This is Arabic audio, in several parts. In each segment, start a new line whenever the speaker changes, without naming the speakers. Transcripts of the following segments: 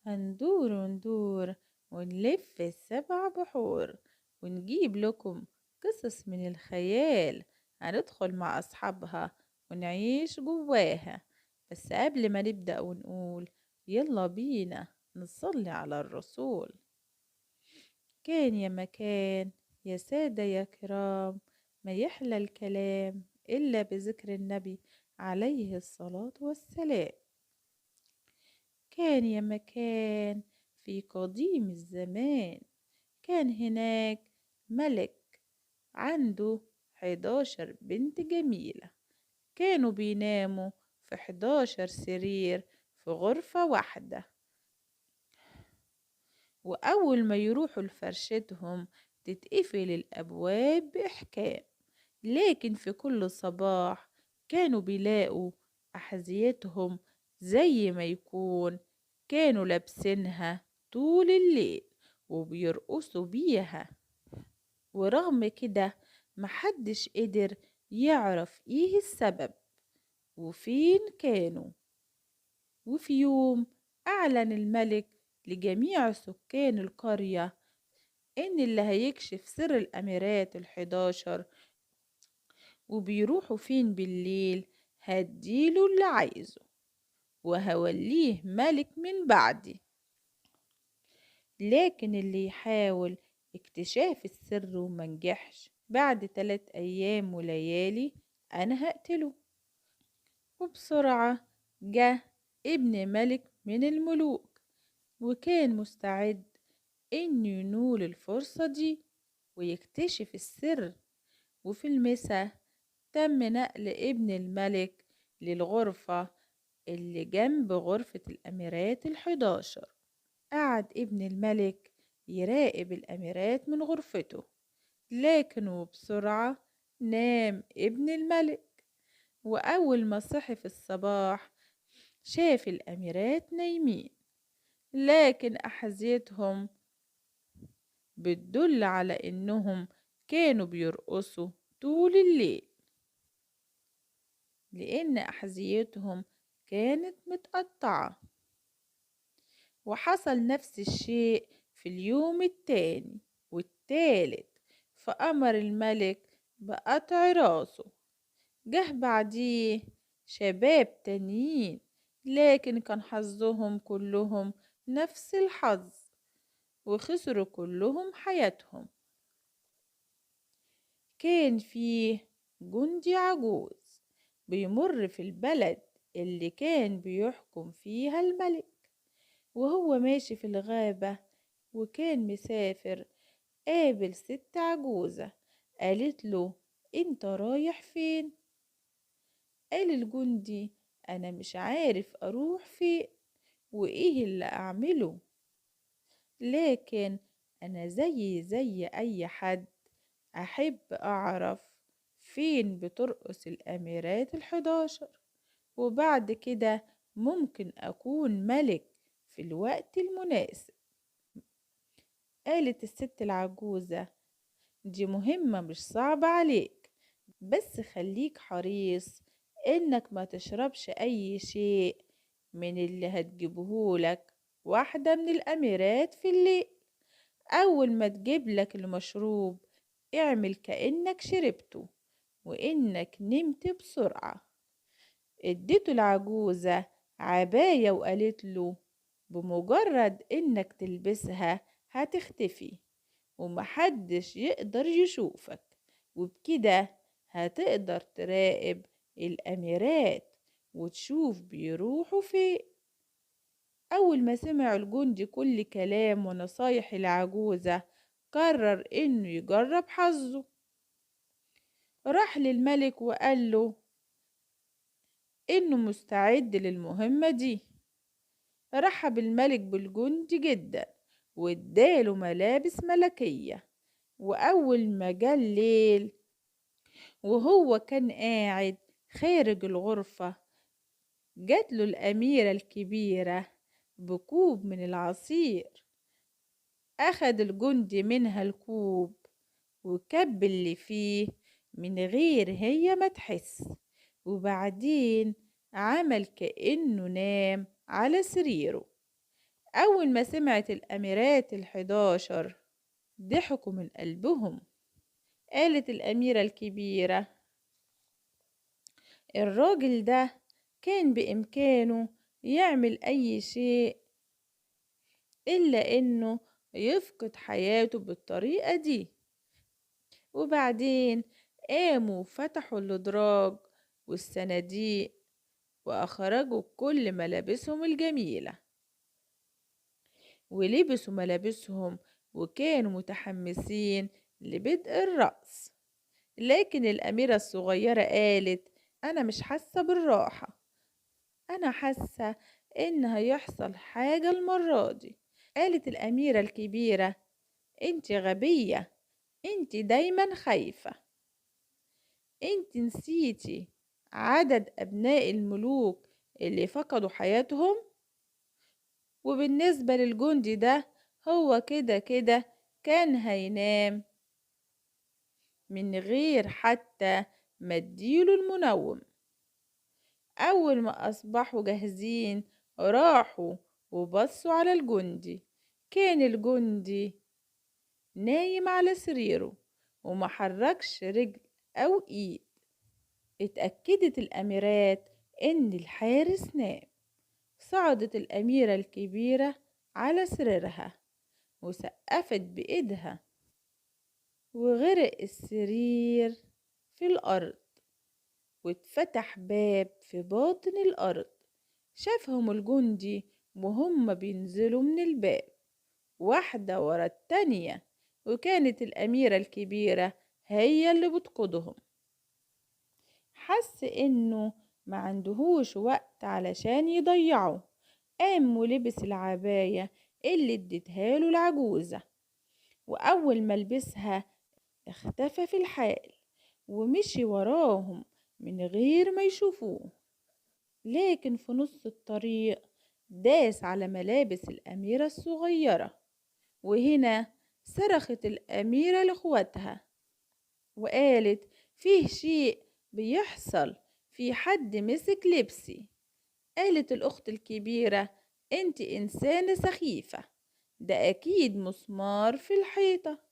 هندور وندور ونلف السبع بحور ونجيب لكم قصص من الخيال، هندخل مع أصحابها ونعيش جواها. بس قبل ما نبدأ ونقول يلا بينا نصلي على الرسول. كان يا مكان يا سادة يا كرام، ما يحلى الكلام إلا بذكر النبي عليه الصلاة والسلام. كان يا مكان في قديم الزمان، كان هناك ملك عنده 11 بنت جميلة، كانوا بيناموا في 11 سرير في غرفة واحدة. وأول ما يروحوا لفرشتهم تتقفل الأبواب بإحكام، لكن في كل صباح كانوا بيلاقوا أحذيتهم زي ما يكون كانوا لابسينها طول الليل وبيرقصوا بيها. ورغم كده محدش قدر يعرف ايه السبب وفين كانوا. وفي يوم أعلن الملك لجميع سكان القرية إن اللي هيكشف سر الأميرات ال11 وبيروحوا فين بالليل هديله اللي عايزه وهوليه ملك من بعدي. لكن اللي يحاول اكتشاف السر ومنجحش بعد 3 أيام وليالي أنا هقتله. وبسرعة جه ابن ملك من الملوك وكان مستعد إنه ينول الفرصة دي ويكتشف السر. وفي المسا تم نقل ابن الملك للغرفة اللي جنب غرفة الأميرات ال11. قعد ابن الملك يراقب الأميرات من غرفته، لكن وبسرعة نام ابن الملك. وأول ما صحي في الصباح شاف الأميرات نايمين، لكن أحذيتهم بتدل على إنهم كانوا بيرقصوا طول الليل، لأن أحذيتهم كانت متقطعة. وحصل نفس الشيء في اليوم التاني والتالت، فأمر الملك بقطع راسه. جه بعديه شباب تانيين، لكن كان حظهم كلهم نفس الحظ وخسروا كلهم حياتهم. كان فيه جندي عجوز بيمر في البلد اللي كان بيحكم فيها الملك، وهو ماشي في الغابة وكان مسافر قابل ست عجوزة. قالت له انت رايح فين؟ قال الجندي انا مش عارف اروح فين وايه اللي اعمله، لكن انا زي اي حد احب اعرف فين بترقص الاميرات ال11 وبعد كده ممكن اكون ملك في الوقت المناسب. قالت الست العجوزة دي مهمة مش صعبة عليك، بس خليك حريص انك ما تشربش اي شيء من اللي هتجيبهولك واحدة من الاميرات في الليل. اول ما تجيبلك المشروب اعمل كأنك شربته وانك نمت بسرعة. اديته العجوزة عباية وقالت له بمجرد انك تلبسها هتختفي ومحدش يقدر يشوفك، وبكده هتقدر تراقب الأميرات وتشوف بيروحوا فين. أول ما سمع الجندي كل كلام ونصايح العجوزة قرر إنه يجرب حظه. راح للملك وقال له إنه مستعد للمهمة دي. رحب الملك بالجندي جدا واداله ملابس ملكية. وأول ما جه الليل وهو كان قاعد خارج الغرفة جاتله الأميرة الكبيرة بكوب من العصير. أخد الجندي منها الكوب وكب اللي فيه من غير هي ما تحس، وبعدين عمل كأنه نام على سريره. أول ما سمعت الأميرات ال11 ضحكوا من قلبهم. قالت الأميرة الكبيرة: الراجل ده كان بإمكانه يعمل أي شيء إلا إنه يفقد حياته بالطريقة دي. وبعدين قاموا فتحوا الأدراج والصناديق وأخرجوا كل ملابسهم الجميلة ولبسوا ملابسهم وكانوا متحمسين لبدء الرقص. لكن الأميرة الصغيرة قالت: أنا مش حاسة بالراحة، أنا حاسة إن هيحصل حاجة المرة دي. قالت الأميرة الكبيرة: انت غبية، انت دايما خايفة، انت نسيتي عدد أبناء الملوك اللي فقدوا حياتهم. وبالنسبة للجندي ده، هو كده كده كان هينام من غير حتى ما اديله المنوم. أول ما أصبحوا جاهزين راحوا وبصوا على الجندي. كان الجندي نايم على سريره ومحركش رجل أو إيد. اتأكدت الأميرات إن الحارس نام. صعدت الأميرة الكبيرة على سريرها وسقفت بإيدها، وغرق السرير في الأرض واتفتح باب في باطن الأرض. شافهم الجندي وهم بينزلوا من الباب واحدة ورا التانية، وكانت الأميرة الكبيرة هي اللي بتقودهم. حس إنه ما عندهوش وقت علشان يضيعه. قام ولبس العباية اللي اديتها له العجوزة، وأول ما لبسها اختفى في الحال ومشي وراهم من غير ما يشوفوه. لكن في نص الطريق داس على ملابس الأميرة الصغيرة، وهنا صرخت الأميرة لإخواتها وقالت: فيه شيء بيحصل، في حد مسك لبسي. قالت الأخت الكبيرة: انت إنسانة سخيفة، ده أكيد مسمار في الحيطة.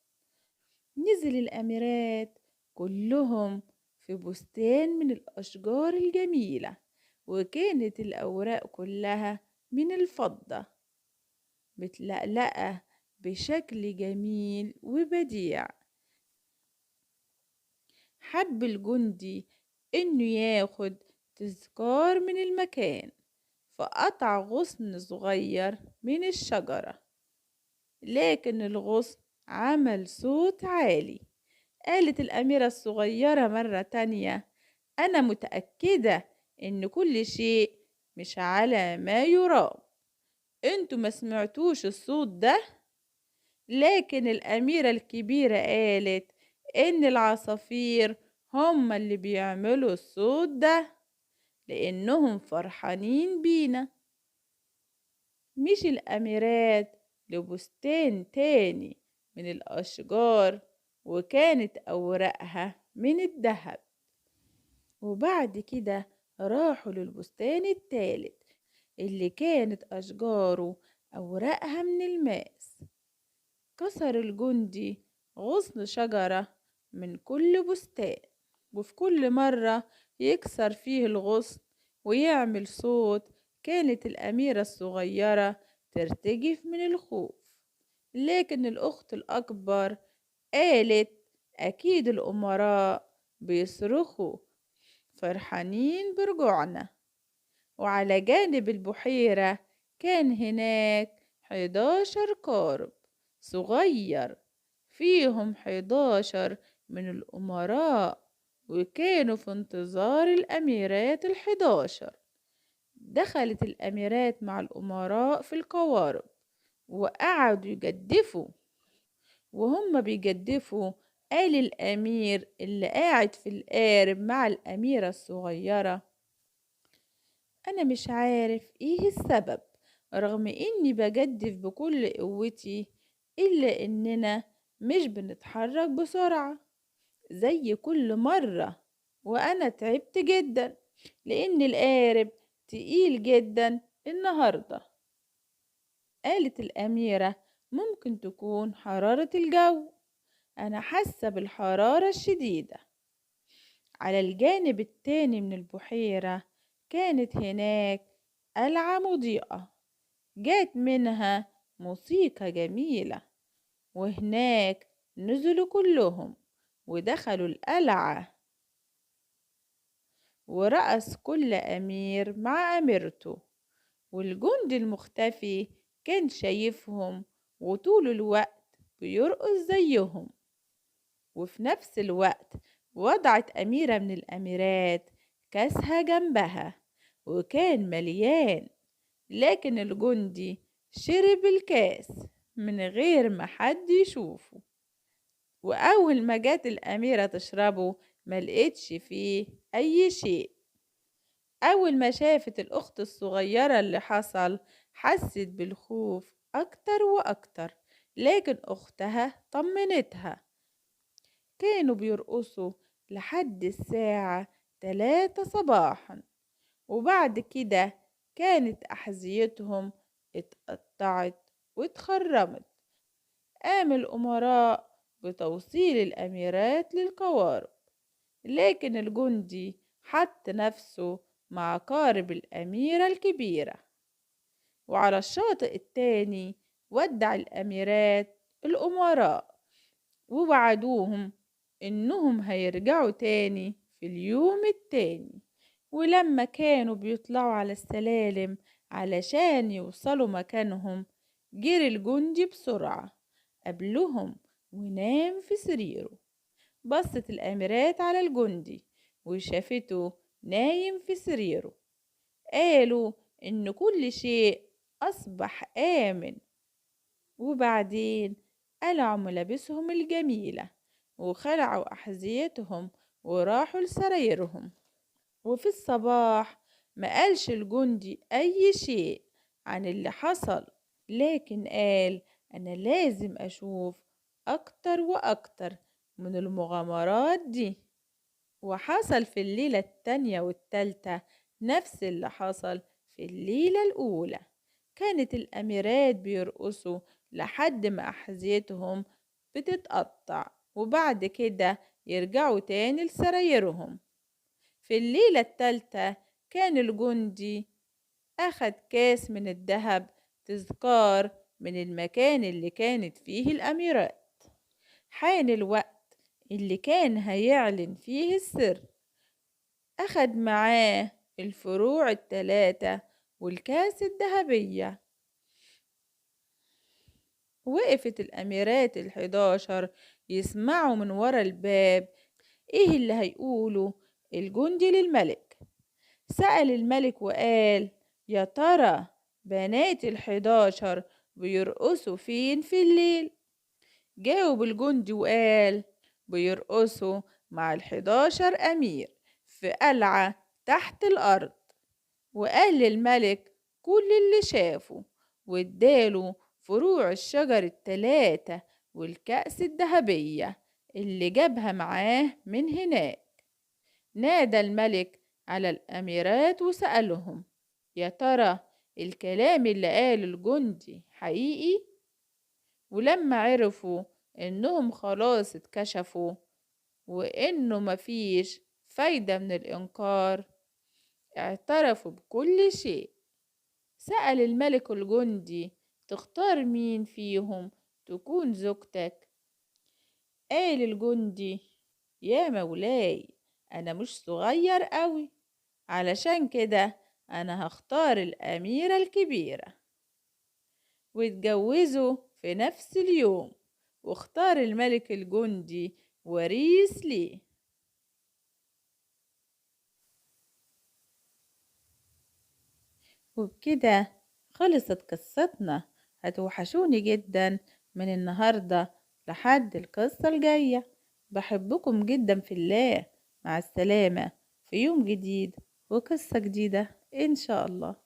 نزل الأميرات كلهم في بستان من الأشجار الجميلة، وكانت الأوراق كلها من الفضة متلقلقة بشكل جميل وبديع. حب الجندي إنه ياخد تذكار من المكان، فقطع غصن صغير من الشجرة، لكن الغصن عمل صوت عالي. قالت الأميرة الصغيرة مرة تانية: أنا متأكدة إن كل شيء مش على ما يرام، انتوا ما سمعتوش الصوت ده. لكن الأميرة الكبيرة قالت إن العصافير هم اللي بيعملوا الصوت ده لأنهم فرحانين بينا. مش الأميرات لبستان تاني من الأشجار، وكانت أوراقها من الذهب. وبعد كده راحوا للبستان التالت اللي كانت أشجاره أوراقها من الماس. كسر الجندي غصن شجرة من كل بستان، وفي كل مرة يكسر فيه الغصن ويعمل صوت كانت الأميرة الصغيرة ترتجف من الخوف. لكن الأخت الأكبر قالت: أكيد الأمراء بيصرخوا فرحانين برجوعنا. وعلى جانب البحيرة كان هناك 11 قارب صغير فيهم 11 من الأمراء، وكانوا في انتظار الأميرات ال11. دخلت الأميرات مع الأمراء في القوارب وقعدوا يجدفوا. وهم بيجدفوا قال الأمير اللي قاعد في القارب مع الأميرة الصغيرة: أنا مش عارف إيه السبب، رغم إني بجدف بكل قوتي إلا إننا مش بنتحرك بسرعة زي كل مرة. وأنا تعبت جدا لأن القارب تقيل جدا النهاردة. قالت الأميرة: ممكن تكون حرارة الجو، أنا حاسة بالحرارة الشديدة. على الجانب التاني من البحيرة كانت هناك قلعة مضيئة، جات منها موسيقى جميلة، وهناك نزلوا كلهم ودخلوا القلعة، ورقص كل أمير مع أميرته، والجندي المختفي كان شايفهم وطول الوقت بيرقص زيهم. وفي نفس الوقت وضعت أميرة من الأميرات كاسها جنبها وكان مليان، لكن الجندي شرب الكاس من غير ما حد يشوفه. وأول ما جت الأميرة تشربه ملقتش فيه أي شيء. أول ما شافت الأخت الصغيرة اللي حصل حست بالخوف أكتر وأكتر، لكن أختها طمنتها. كانوا بيرقصوا لحد الساعة 3 صباحا، وبعد كده كانت أحذيتهم اتقطعت واتخرمت. قام الأمراء بتوصيل الأميرات للقوارب، لكن الجندي حط نفسه مع قارب الأميرة الكبيرة. وعلى الشاطئ التاني ودع الأميرات الأمراء ووعدوهم إنهم هيرجعوا تاني في اليوم التاني. ولما كانوا بيطلعوا على السلالم علشان يوصلوا مكانهم جري الجندي بسرعة قبلهم ونام في سريره. بصت الأميرات على الجندي وشافته نايم في سريره، قالوا إن كل شيء أصبح آمن. وبعدين قلعوا ملابسهم الجميلة وخلعوا أحذيتهم وراحوا لسرايرهم. وفي الصباح ما قالش الجندي أي شيء عن اللي حصل، لكن قال: أنا لازم أشوف أكتر وأكتر من المغامرات دي. وحصل في الليلة التانية والتالتة نفس اللي حصل في الليلة الأولى. كانت الأميرات بيرقصوا لحد ما أحذيتهم بتتقطع، وبعد كده يرجعوا تاني لسرايرهم. في الليلة التالتة كان الجندي أخد كاس من الذهب تذكار من المكان اللي كانت فيه الأميرات. حان الوقت اللي كان هيعلن فيه السر. أخد معاه الفروع التلاتة والكاس الذهبية. وقفت الأميرات ال11 يسمعوا من ورا الباب إيه اللي هيقوله الجندي للملك. سأل الملك وقال: يا ترى بنات ال11 بيرقصوا فين في الليل؟ جاوب الجندي وقال: بيرقصوا مع ال11 أمير في قلعة تحت الأرض. وقال للملك كل اللي شافه، واداله فروع الشجر التلاتة والكأس الذهبية اللي جابها معاه من هناك. نادى الملك على الأميرات وسألهم: يا ترى الكلام اللي قاله الجندي حقيقي؟ ولما عرفوا إنهم خلاص اتكشفوا وإنه مفيش فايدة من الإنكار اعترفوا بكل شيء. سأل الملك الجندي: تختار مين فيهم تكون زوجتك؟ قال الجندي: يا مولاي، أنا مش صغير قوي، علشان كده أنا هختار الأميرة الكبيرة. واتجوزوا في نفس اليوم، واختار الملك الجندي وريث ليه. وبكده خلصت قصتنا. هتوحشوني جدا من النهاردة لحد القصة الجاية. بحبكم جدا في الله. مع السلامة في يوم جديد وقصة جديدة إن شاء الله.